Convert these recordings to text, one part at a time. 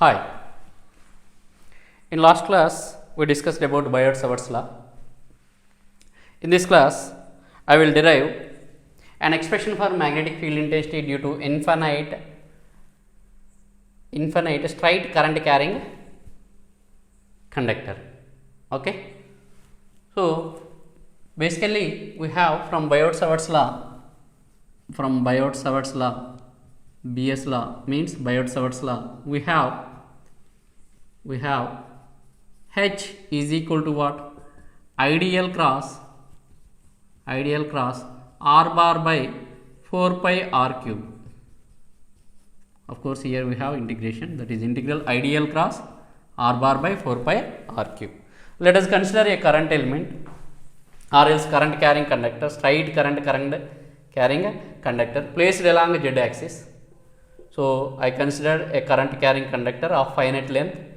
Hi. In last class, we discussed about Biot-Savart's law. In this class, I will derive an expression for magnetic field intensity due to infinite straight current carrying conductor. Okay. So basically, we have from Biot-Savart's law, BS law means Biot-Savart's law. We have H is equal to what? Ideal cross R bar by 4 pi R cube. Of course, here we have integration, that is integral ideal cross R bar by 4 pi R cube. Let us consider a current element or else current carrying conductor, straight current carrying conductor placed along z axis. So I consider a current carrying conductor of finite length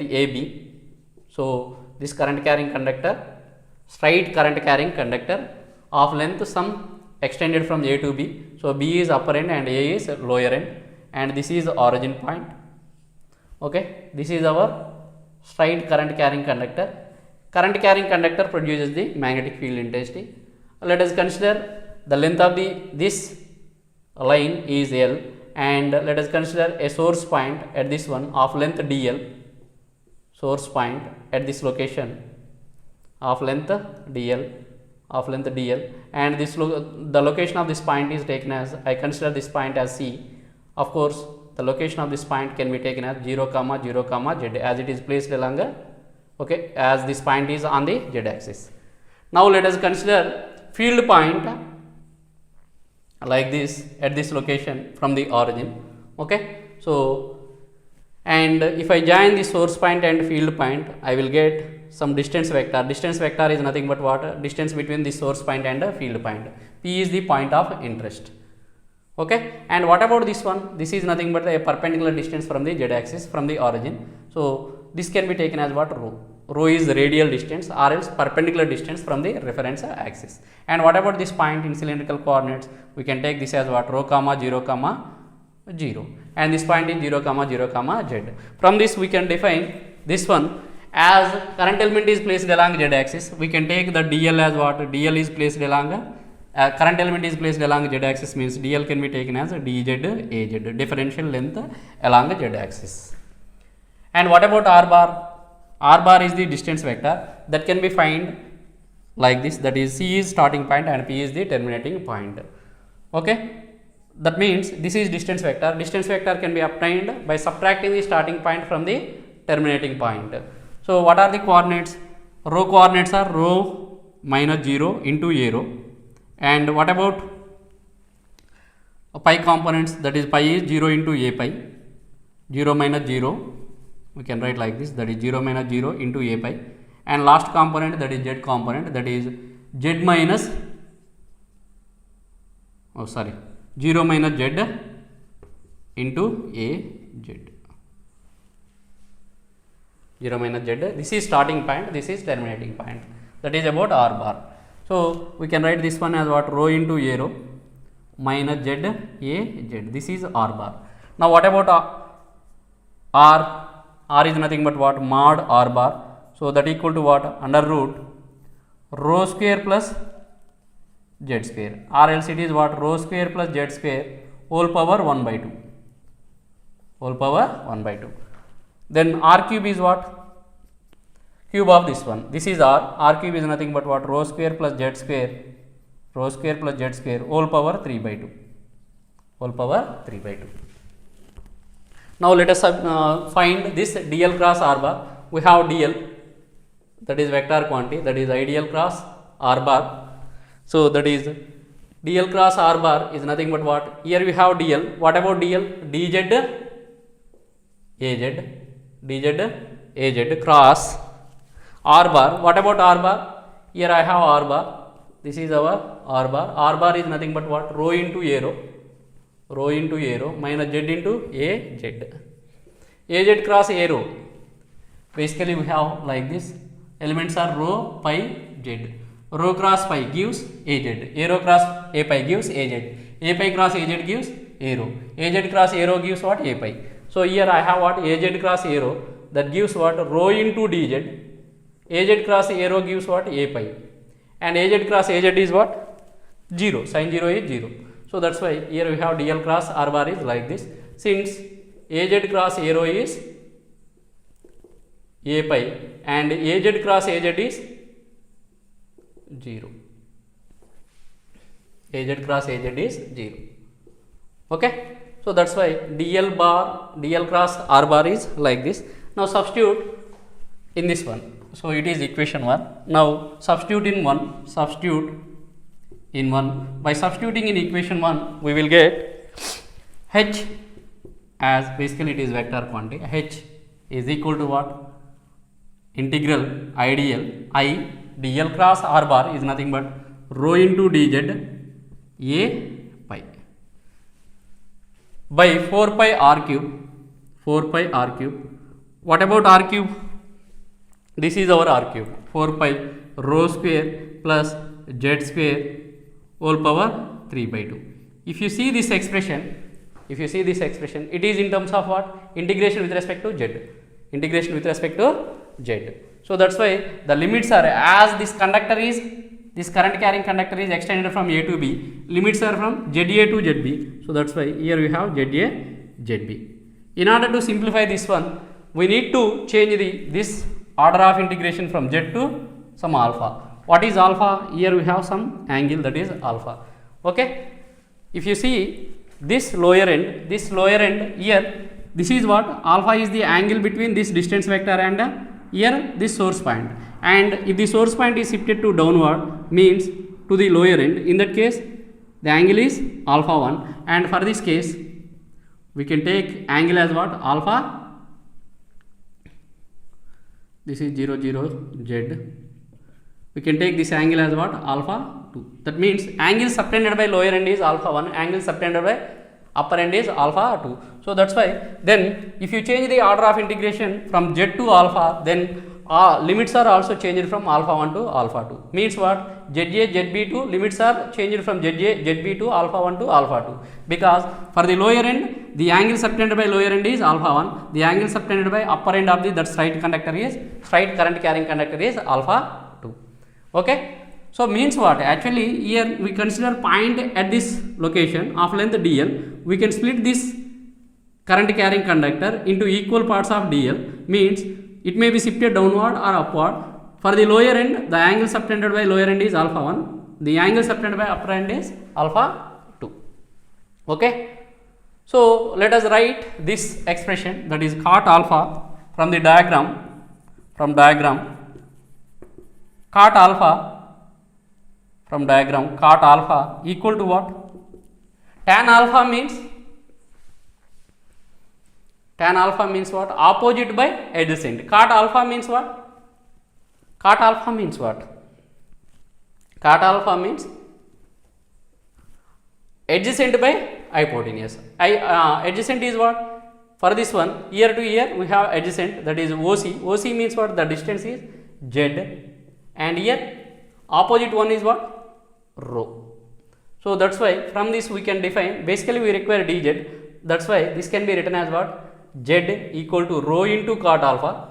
AB. So this current carrying conductor, straight current carrying conductor of length some extended from A to B. So B is upper end and A is lower end, and this is the origin point. Okay, this is our straight current carrying conductor. Current carrying conductor produces the magnetic field intensity. Let us consider the length of this line is L, and let us consider a source point at this one of length DL, source point at this location of length DL, and this the location of this point is taken as, I consider this point as C. Of course, the location of this point can be taken as 0, 0, Z as it is placed along as this point is on the Z axis. Now let us consider field point like this at this location from the origin. Okay, so and if I join the source point and field point, I will get some distance vector. Distance vector is nothing but what? Distance between the source point and the field point. P is the point of interest. Okay, and what about this one? This is nothing but a perpendicular distance from the z axis from the origin. So this can be taken as what? Rho. Rho is the radial distance or else perpendicular distance from the reference axis. And what about this point in cylindrical coordinates? We can take this as what? Rho, 0, 0. And this point is 0, 0, Z. From this we can define this one as current element is placed along Z axis. We can take the DL as what? DL is placed along current element is placed along Z axis, means DL can be taken as DZ AZ, differential length along Z axis. And what about R bar? R bar is the distance vector that can be found like this, that is C is starting point and P is the terminating point. Okay, that means this is distance vector. Distance vector can be obtained by subtracting the starting point from the terminating point. So what are the coordinates? Rho coordinates are rho minus 0 into A rho. And what about pi components? That is pi is 0 into A pi, 0 minus 0. We can write like this, that is 0 minus 0 into A pi, and last component, that is Z component, that is Z minus 0 minus Z into A Z, 0 minus Z. This is starting point, this is terminating point. That is about R bar. So we can write this one as what? Rho into A rho minus Z A Z. This is R bar. Now what about R? R is nothing but what? Mod R bar. So that equal to what? Under root rho square plus Z square, or else it is what? Rho square plus Z square whole power 1 by 2. Whole power 1 by 2. Then R cube is what? Cube of this one. This is R. R cube is nothing but what? Rho square plus Z square. Rho square plus Z square whole power 3 by 2. Whole power 3 by 2. Now let us find this DL cross R bar. We have DL, that is vector quantity, that is ideal cross R bar. So that is DL cross R bar is nothing but what? Here we have DL. What about DL? DZ AZ cross R bar. What about R bar? Here I have R bar. This is our R bar. R bar is nothing but what? Rho into A rho. Rho into A rho minus Z into AZ. AZ cross A rho. Basically we have like this. Elements are rho, pi, Z. Rho cross pi gives AZ. A rho cross A pi gives AZ. A pi cross AZ gives A rho. AZ cross A rho gives what? A pi. So here I have what? Az cross a rho, that gives what? Rho into dz. Az cross a rho gives what? A pi, and az cross az is what? 0. Sin 0 is 0. So that's why here we have dl cross r bar is like this. Since az cross a rho is a pi and az cross az is 0. Az cross az is 0. Okay. So that's why dl cross r bar is like this. Now substitute in this one. So it is equation 1. Now substitute in 1. Substitute in 1. By substituting in equation 1, we will get h as basically it is vector quantity. H is equal to what? Integral ideal I dl cross r bar is nothing but rho into dz a pi by 4 pi r cube. 4 pi r cube. What about r cube? This is our r cube. 4 pi rho square plus z square whole power 3 by 2. If you see this expression, it is in terms of what? Integration with respect to z. Integration with respect to z. So that's why the limits are, as this current carrying conductor is extended from A to B, limits are from ZA to ZB. So that's why here we have ZA, ZB. In order to simplify this one, we need to change this order of integration from Z to some alpha. What is alpha? Here we have some angle, that is alpha. Okay. If you see this lower end here, this is what? Alpha is the angle between this distance vector and here this source point. And if the source point is shifted to downward, means to the lower end, in that case the angle is alpha 1, and for this case we can take angle as what? Alpha. This is 0 0 z. We can take this angle as what? Alpha 2. That means angle subtended by lower end is alpha 1, angle subtended by upper end is alpha 2. So that's why then if you change the order of integration from z to alpha, then limits are also changed from alpha 1 to alpha 2. Means what? ZA, ZB2 limits are changed from ZA, ZB to alpha 1 to alpha 2. Because for the lower end, the angle subtended by lower end is alpha 1. The angle subtended by upper end of that straight current carrying conductor is alpha 2. Okay. So means what? Actually here we consider point at this location of length dl. We can split this current carrying conductor into equal parts of dl. Means it may be shifted downward or upward. For the lower end, the angle subtended by lower end is alpha 1. The angle subtended by upper end is alpha 2. Okay. So let us write this expression, that is cot alpha, from the diagram. Cot alpha equal to what? Tan alpha means what? Opposite by adjacent. Cot alpha means what? Cot alpha means adjacent by hypotenuse. Adjacent is what? For this one, here to here we have adjacent, that is OC. OC means what? The distance is Z, and here opposite one is what? Rho. So that's why from this we can define, basically we require dz. That's why this can be written as what? Z equal to rho into cot alpha.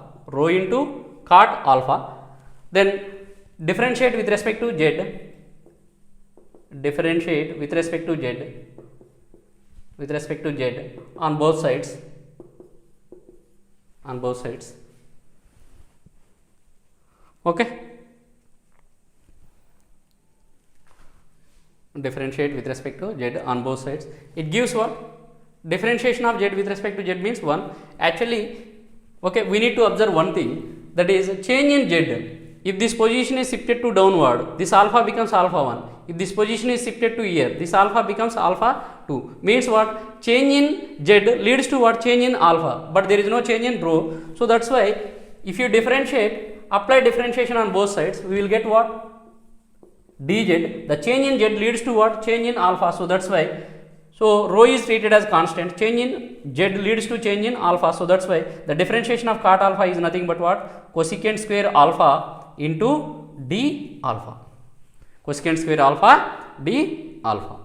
Then differentiate with respect to z. On both sides. Okay. Differentiate with respect to z on both sides. It gives what? Differentiation of z with respect to z means 1. Actually, okay, we need to observe one thing, that is change in z. If this position is shifted to downward, this alpha becomes alpha 1. If this position is shifted to here, this alpha becomes alpha 2. Means what? Change in z leads to what? Change in alpha, but there is no change in rho. So that's why if you apply differentiation on both sides, we will get what? dz. The change in z leads to what? Change in alpha. So that's why, so rho is treated as constant, change in z leads to change in alpha. So that's why the differentiation of cot alpha is nothing but what? Cosecant square alpha into d alpha. Cosecant square alpha d alpha.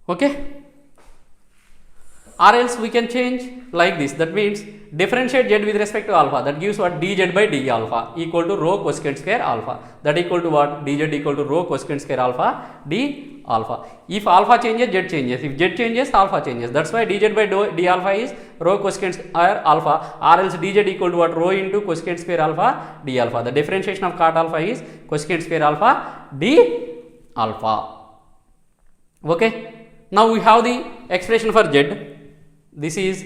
Okay. or else we can change like this. That means differentiate z with respect to alpha, that gives what, dz by d alpha equal to rho cosecant square alpha, that equal to what, dz equal to rho cosecant square alpha d alpha. If alpha changes, z changes, if z changes, alpha changes. That's why dz by d alpha is rho cosecant square alpha, or else dz equal to what, rho into cosecant square alpha d alpha. The differentiation of cot alpha is cosecant square alpha d alpha. Okay, now we have the expression for z. This is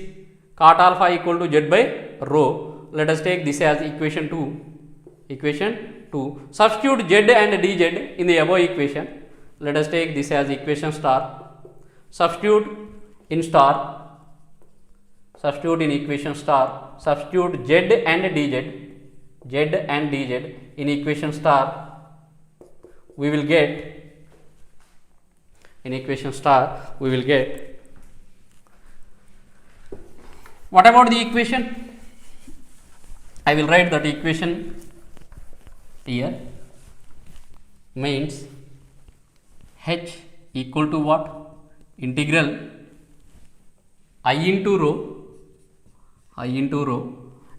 cot alpha equal to z by rho. Let us take this as equation 2. Equation 2. Substitute z and dz in the above equation. Let us take this as equation star. Substitute in star. Substitute in equation star. Substitute z and dz. Z and dz in equation star. We will get, in equation star, we will get, what about the equation? I will write that equation here. Means h equal to what? Integral I into rho,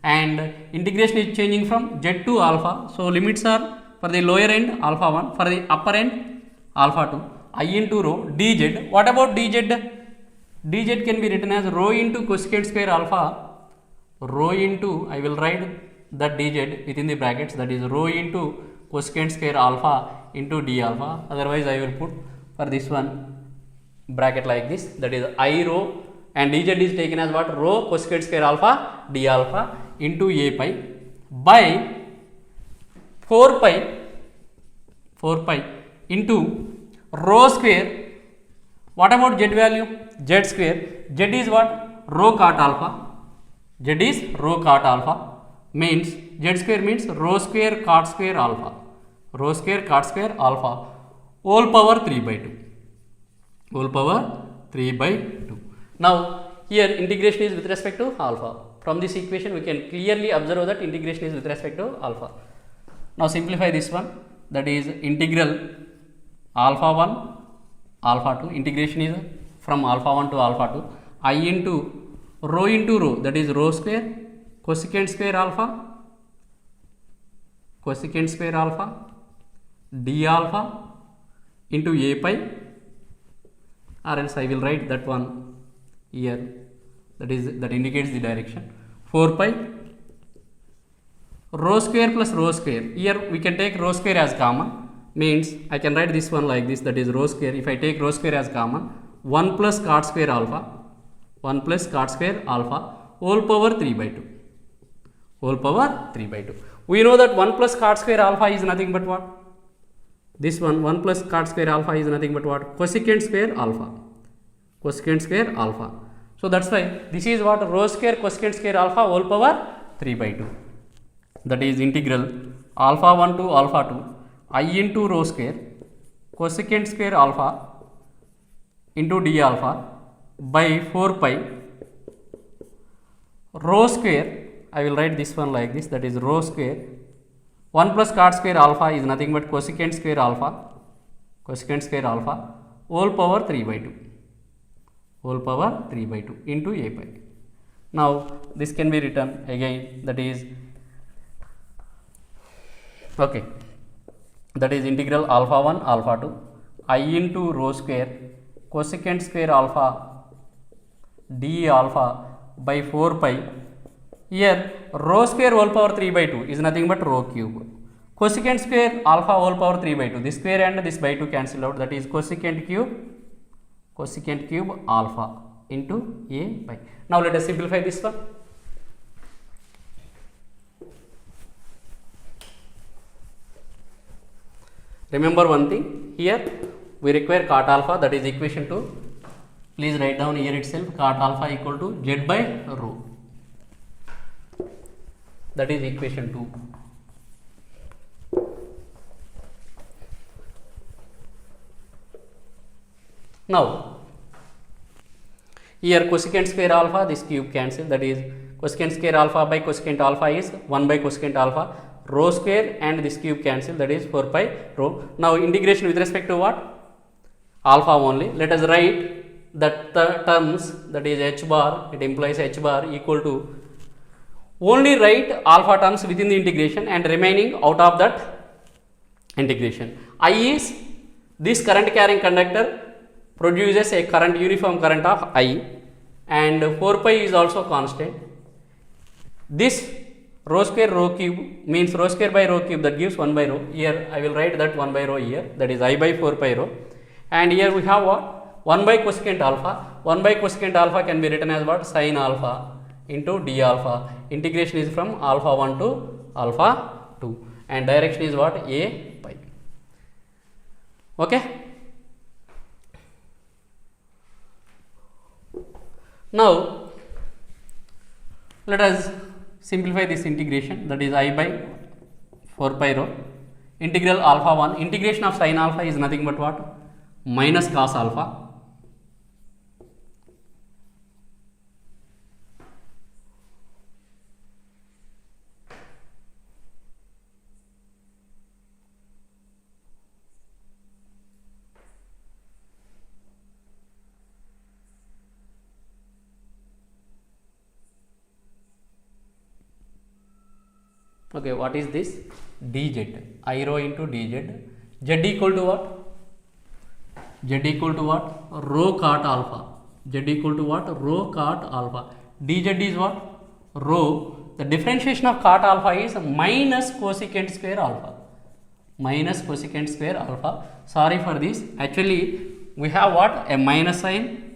and integration is changing from z to alpha. So limits are for the lower end alpha 1, for the upper end alpha 2. I into rho dz. What about dz? Dz can be written as rho into cosecant square alpha, rho into, I will write that dz within the brackets, that is rho into cosecant square alpha into d alpha. Otherwise I will put for this one bracket like this, that is I rho, and dz is taken as what, rho cosecant square alpha d alpha into a pi by 4 pi into rho square. What about z value? Z square. Z is what? Rho cot alpha. Z is rho cot alpha. Means z square means rho square cot square alpha. Rho square cot square alpha. Whole power 3 by 2. Whole power 3 by 2. Now here integration is with respect to alpha. From this equation we can clearly observe that integration is with respect to alpha. Now simplify this one. That is integral alpha 1 alpha 2, integration is from alpha 1 to alpha 2, I into rho, that is rho square cosecant square alpha d alpha into a pi, or else I will write that one here, that indicates the direction, 4 pi rho square plus rho square. Here we can take rho square as common. Means I can write this one like this, that is rho square. If I take rho square as common, 1 plus cot square alpha, 1 plus cot square alpha, whole power 3 by 2. Whole power 3 by 2. We know that 1 plus cot square alpha is nothing but what? This one, 1 plus cot square alpha is nothing but what? Cosecant square alpha. Cosecant square alpha. So that's why this is what? Rho square cosecant square alpha whole power 3 by 2. That is integral alpha 1 to alpha 2. I into rho square cosecant square alpha into d alpha by 4 pi rho square. I will write this one like this, that is rho square 1 plus cot square alpha is nothing but cosecant square alpha whole power 3 by 2, whole power 3 by 2 into a pi. Now this can be written again, that is okay, that is integral alpha 1 alpha 2 I into rho square cosecant square alpha d alpha by 4 pi. Here rho square whole power 3 by 2 is nothing but rho cube. Cosecant square alpha whole power 3 by 2, this square and this by 2 cancel out, that is cosecant cube alpha into a pi. Now let us simplify this one. Remember one thing, here we require cot alpha, that is equation 2. Please write down here itself, cot alpha equal to z by rho, that is equation 2. Now here cosecant square alpha, this cube cancel, that is cosecant square alpha by cosecant alpha is 1 by cosecant alpha, rho square and this cube cancel, that is 4 pi rho. Now integration with respect to what? Alpha only. Let us write terms, that is h bar, it implies h bar equal to, only write alpha terms within the integration and remaining out of that integration. I is this current carrying conductor produces a current, uniform current of I, and 4 pi is also constant. This rho square rho cube means rho square by rho cube, that gives 1 by rho. Here I will write that 1 by rho here, that is I by 4 pi rho. And here we have what? 1 by cosecant alpha. 1 by cosecant alpha can be written as what? Sin alpha into d alpha. Integration is from alpha 1 to alpha 2, and direction is what? A pi. Okay. Now let us simplify this integration, that is I by 4 pi rho integral alpha 1. Integration of sin alpha is nothing but what? Minus cos alpha. Okay, what is this? dz, I rho into dz, z equal to what? Z equal to what? Rho cot alpha. Z equal to what? Rho cot alpha. dz is what? Rho. The differentiation of cot alpha is minus cosecant square alpha. Minus cosecant square alpha. Sorry for this. Actually, we have what? A minus sign.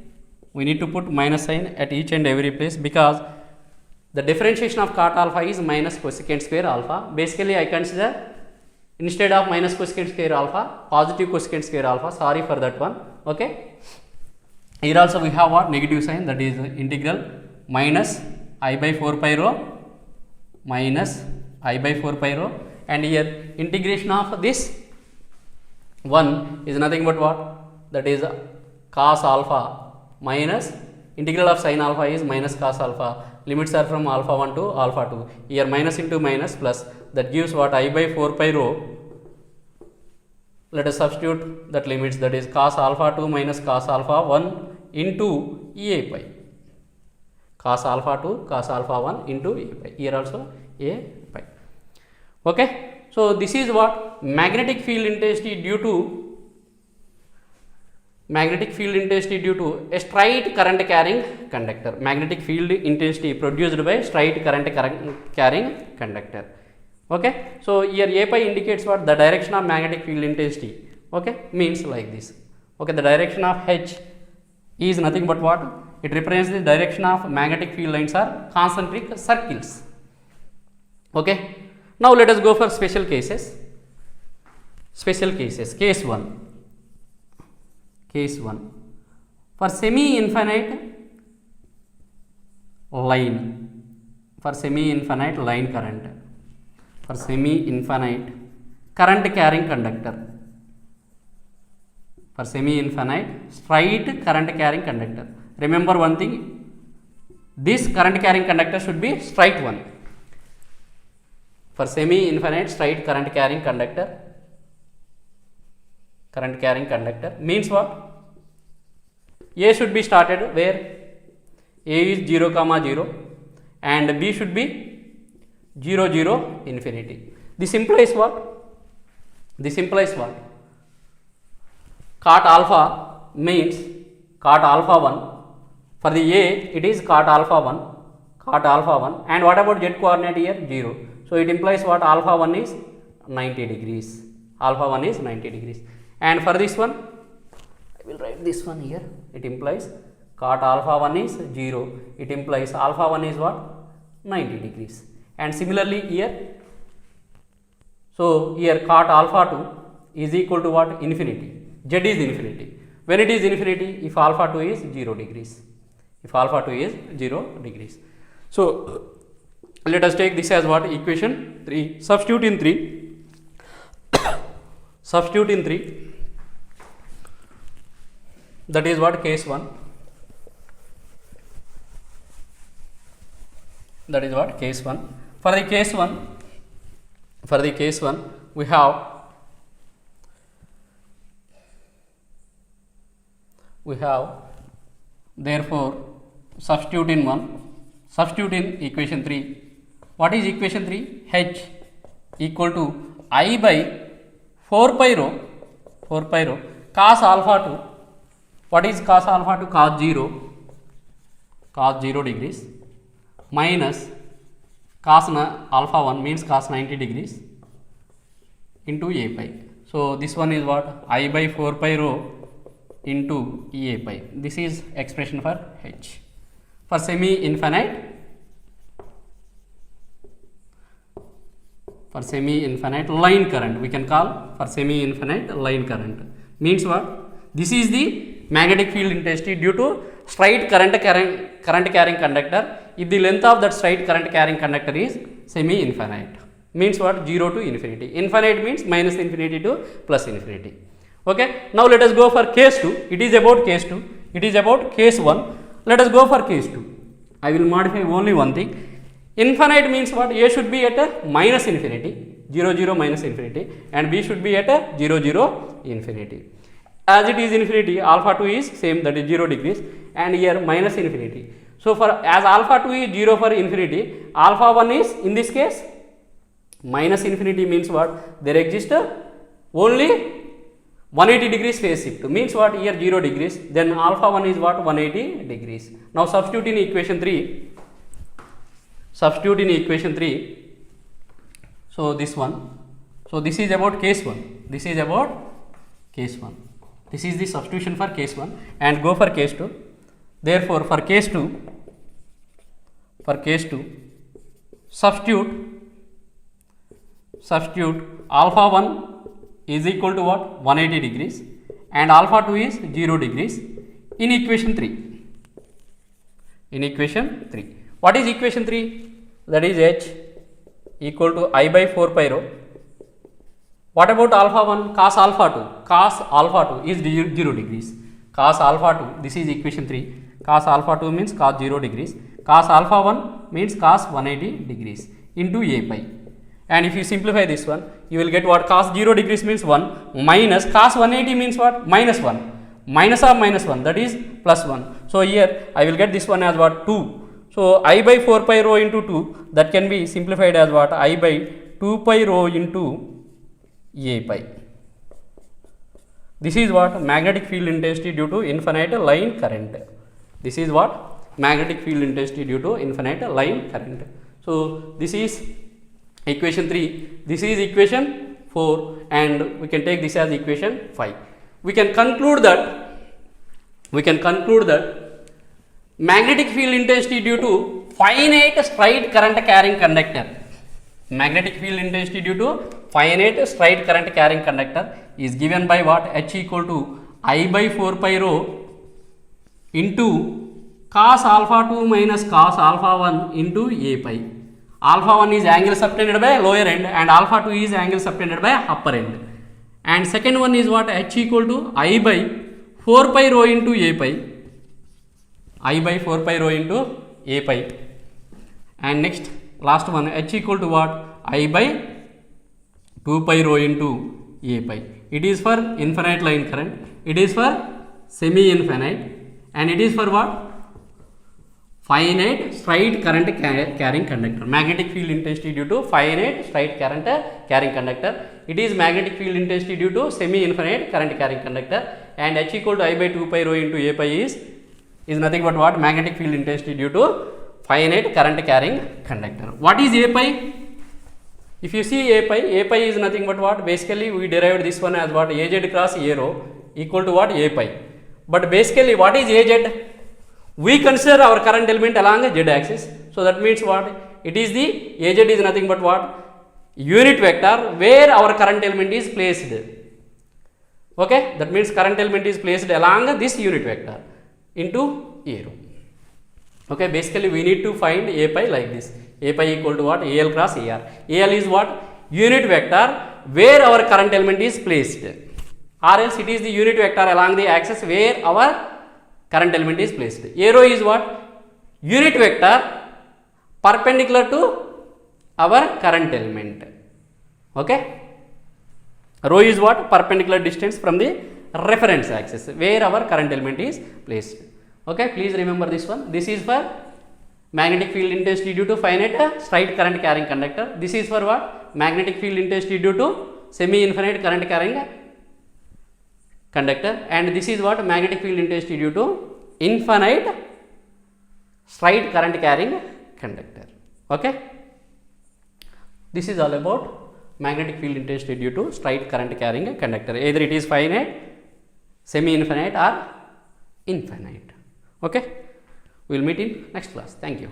We need to put minus sign at each and every place, because the differentiation of cot alpha is minus cosecant square alpha. Basically, I consider instead of minus cosecant square alpha, positive cosecant square alpha. Sorry for that one. Okay. Here also we have what? Negative sign, that is integral minus I by 4 pi rho minus I by 4 pi rho, and here integration of this 1 is nothing but what? That is cos alpha minus integral of sin alpha is minus cos alpha. Limits are from alpha 1 to alpha 2. Here minus into minus plus, that gives what? I by 4 pi rho. Let us substitute that limits, that is cos alpha 2 minus cos alpha 1 into a pi. Cos alpha 2 cos alpha 1 into a pi. Here also a pi. Okay. So this is what? Magnetic field intensity due to a straight current carrying conductor. Magnetic field intensity produced by straight current carrying conductor. Okay. So here a pi indicates what? The direction of magnetic field intensity. Okay, means like this. Okay, the direction of H is nothing but what? It represents the direction of magnetic field lines are concentric circles. Okay. Now let us go for special cases. Special cases. Case 1. Case 1. For semi-infinite line. For semi-infinite line current. For semi-infinite current carrying conductor. For semi-infinite straight current carrying conductor. Remember one thing. This current carrying conductor should be straight one. For semi-infinite straight current carrying conductor. Current carrying conductor means what? A should be started where? A is 0 comma 0 and B should be 0 0 infinity. This implies what? This implies what? Cot alpha means cot alpha 1. For the A it is cot alpha 1. Cot alpha 1. And what about z coordinate here? 0. So it implies what? Alpha 1 is 90 degrees. Alpha 1 is 90 degrees. And for this one, I will write this one here. It implies cot alpha 1 is 0. It implies alpha 1 is what? 90 degrees. And similarly here, so here cot alpha 2 is equal to what? Infinity. Z is infinity. When it is infinity, if alpha 2 is 0 degrees. If alpha 2 is 0 degrees. So let us take this as what? Equation 3. Substitute in 3. Substitute in 3. That is what? Case 1. That is what? Case 1. For the case 1, we have Therefore, substitute in 1, substitute in equation 3. What is equation 3? H equal to I by 4 pi rho cos alpha 2. What is cos alpha 2? Cos 0 degrees minus cos alpha 1 means cos 90 degrees into a pi. So this one is what? I by 4 pi rho into a pi. This is expression for H. For semi-infinite, line current, we can call for semi-infinite line current. Means what? This is the magnetic field intensity due to straight current carrying conductor if the length of that straight current carrying conductor is semi-infinite. Means what? 0 to infinity. Infinite means minus infinity to plus infinity. Okay. Now let us go for case 2. It is about case 2. It is about case 1. Let us go for case 2. I will modify only one thing. Infinite means what? A should be at a minus infinity, 0 0 minus infinity, and B should be at a 0 0 infinity. As it is infinity, alpha 2 is same, that is 0 degrees, and here minus infinity. So for as alpha 2 is 0 for infinity, alpha 1 is in this case minus infinity. Means what? There exists only 180 degrees phase shift. Means what? Here 0 degrees, then alpha 1 is what? 180 degrees. Now substitute in equation 3. Substitute in equation 3. So this one. So this is about case 1. This is about case 1. This is the substitution for case 1, and go for case 2. Therefore, for case 2, substitute alpha 1 is equal to what? 180 degrees, and alpha 2 is 0 degrees in equation 3. In equation 3. What is equation 3? That is H equal to I by 4 pi rho. What about alpha 1? Cos alpha 2. Cos alpha 2 is 0 degrees. Cos alpha 2, this is equation 3. Cos alpha 2 means cos 0 degrees. Cos alpha 1 means cos 180 degrees into a pi. And if you simplify this one, you will get what? Cos 0 degrees means 1 minus cos 180 means what? Minus 1. Minus of minus 1, that is plus 1. So here I will get this one as what? 2. So I by 4 pi rho into 2, that can be simplified as what? I by 2 pi rho into a pi. This is what? Magnetic field intensity due to infinite line current. This is what? Magnetic field intensity due to infinite line current. So this is equation 3, this is equation 4, and we can take this as equation 5. We can conclude that magnetic field intensity due to finite straight current carrying conductor. Magnetic field intensity due to finite straight current carrying conductor is given by what? H equal to I by 4 pi rho into cos alpha 2 minus cos alpha 1 into a pi. Alpha 1 is angle subtended by lower end, and alpha 2 is angle subtended by upper end. And second one is what? H equal to I by 4 pi rho into a pi. I by 4 pi rho into a pi. And next last one, H equal to what? I by 2 pi rho into a pi. It is for infinite line current, it is for semi-infinite, and it is for what? Finite straight current carrying conductor. Magnetic field intensity due to finite straight current carrying conductor. It is magnetic field intensity due to semi-infinite current carrying conductor, and H equal to I by 2 pi rho into a pi is nothing but what? Magnetic field intensity due to finite current carrying conductor. What is a pi? If you see a pi is nothing but what? Basically we derived this one as what? Az cross a rho equal to what? A pi. But basically what is Az? We consider our current element along the z axis. So that means what? It is the Az is nothing but what? Unit vector where our current element is placed. Okay, that means current element is placed along this unit vector into a rho. Okay, basically we need to find a pi like this. A pi equal to what? Al cross Ar. Al is what? Unit vector where our current element is placed, or else it is the unit vector along the axis where our current element is placed. A rho is what? Unit vector perpendicular to our current element. Okay, rho is what? Perpendicular distance from the reference axis where our current element is placed. Okay, please remember this one. This is for magnetic field intensity due to finite straight current carrying conductor. This is for what? Magnetic field intensity due to semi-infinite current carrying conductor, and this is what? Magnetic field intensity due to infinite straight current carrying conductor. Okay, this is all about magnetic field intensity due to straight current carrying conductor, either it is finite, semi-infinite or infinite. Okay, we will meet in next class. Thank you.